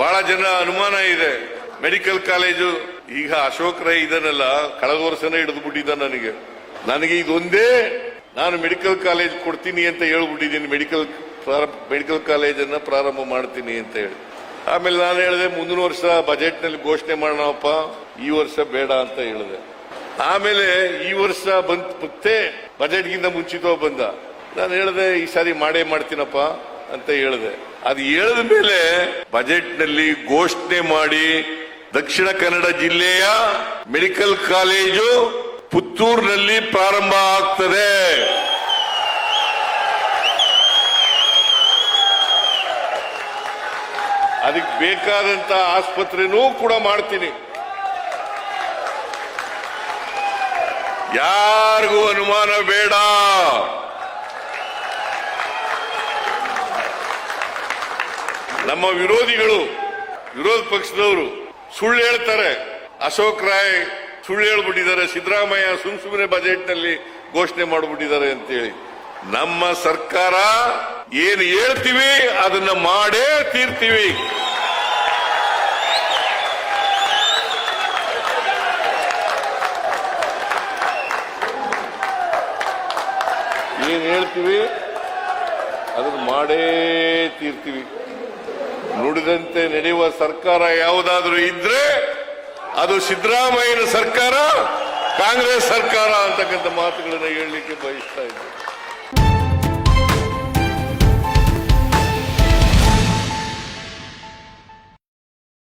ಬಹಳ ಜನ ಅನುಮಾನ ಇದೆ. ಮೆಡಿಕಲ್ ಕಾಲೇಜು ಈಗ ಅಶೋಕ್ ರೈ ಇದನ್ನೆಲ್ಲ ಕಳೆದ ವರ್ಷನೇ ಹಿಡಿದು ಬಿಟ್ಟಿದ್ದ ನನಗೆ ಇದೊಂದೇ ನಾನು ಮೆಡಿಕಲ್ ಕಾಲೇಜ್ ಕೊಡ್ತೀನಿ ಅಂತ ಹೇಳ್ಬಿಟ್ಟಿದ್ದೀನಿ. ಮೆಡಿಕಲ್ ಕಾಲೇಜನ್ನ ಪ್ರಾರಂಭ ಮಾಡ್ತೀನಿ ಅಂತ ಹೇಳಿ ಆಮೇಲೆ ನಾನು ಹೇಳಿದೆ ಮುಂದಿನ ವರ್ಷ ಬಜೆಟ್ ನಲ್ಲಿ ಘೋಷಣೆ ಮಾಡೋಣಪ್ಪ, ಈ ವರ್ಷ ಬೇಡ ಅಂತ ಹೇಳಿದೆ. ಆಮೇಲೆ ಈ ವರ್ಷ ಮತ್ತೆ ಬಜೆಟ್ಗಿಂತ ಮುಂಚಿತವಾಗಿ ಬಂದ. ನಾನು ಹೇಳಿದೆ ಈ ಸಾರಿ ಮಾಡೇ ಮಾಡ್ತೀನಪ್ಪ ಅಂತ ಹೇಳಿದೆ. ಅದು ಹೇಳಿದ ಮೇಲೆ ಬಜೆಟ್ ನಲ್ಲಿ ಘೋಷಣೆ ಮಾಡಿ ದಕ್ಷಿಣ ಕನ್ನಡ ಜಿಲ್ಲೆಯ ಮೆಡಿಕಲ್ ಕಾಲೇಜು ಪುತ್ತೂರಿನಲ್ಲಿ ಪ್ರಾರಂಭ ಆಗ್ತದೆ. ಅದಕ್ಕೆ ಬೇಕಾದಂತ ಆಸ್ಪತ್ರೆನೂ ಕೂಡ ಮಾಡ್ತೀನಿ. ಯಾರಿಗೂ ಅನುಮಾನ ಬೇಡ. ನಮ್ಮ ವಿರೋಧ ಪಕ್ಷದವರು ಸುಳ್ಳು ಹೇಳ್ತಾರೆ. ಅಶೋಕ್ ರಾಯ್ ಸುಳ್ಳು ಹೇಳ್ಬಿಟ್ಟಿದ್ದಾರೆ, ಸಿದ್ದರಾಮಯ್ಯ ಸುಮ್ಮನೆ ಬಜೆಟ್ ನಲ್ಲಿ ಘೋಷಣೆ ಮಾಡಿಬಿಟ್ಟಿದ್ದಾರೆ ಅಂತೇಳಿ. ನಮ್ಮ ಸರ್ಕಾರ ಏನು ಹೇಳ್ತೀವಿ ಅದನ್ನ ಮಾಡೇ ತೀರ್ತೀವಿ. ಏನ್ ಹೇಳ್ತೀವಿ ಅದನ್ನ ಮಾಡೇ ತೀರ್ತೀವಿ. ನುಡಿದಂತೆ ನಡೆಯುವ ಸರ್ಕಾರ ಯಾವುದಾದ್ರೂ ಇದ್ರೆ ಅದು ಸಿದ್ದರಾಮಯ್ಯನ ಸರ್ಕಾರ, ಕಾಂಗ್ರೆಸ್ ಸರ್ಕಾರ ಅಂತಕ್ಕಂಥ ಮಾತುಗಳನ್ನು ಹೇಳಲಿಕ್ಕೆ ಬಯಸ್ತಾ ಇದ್ದೆ.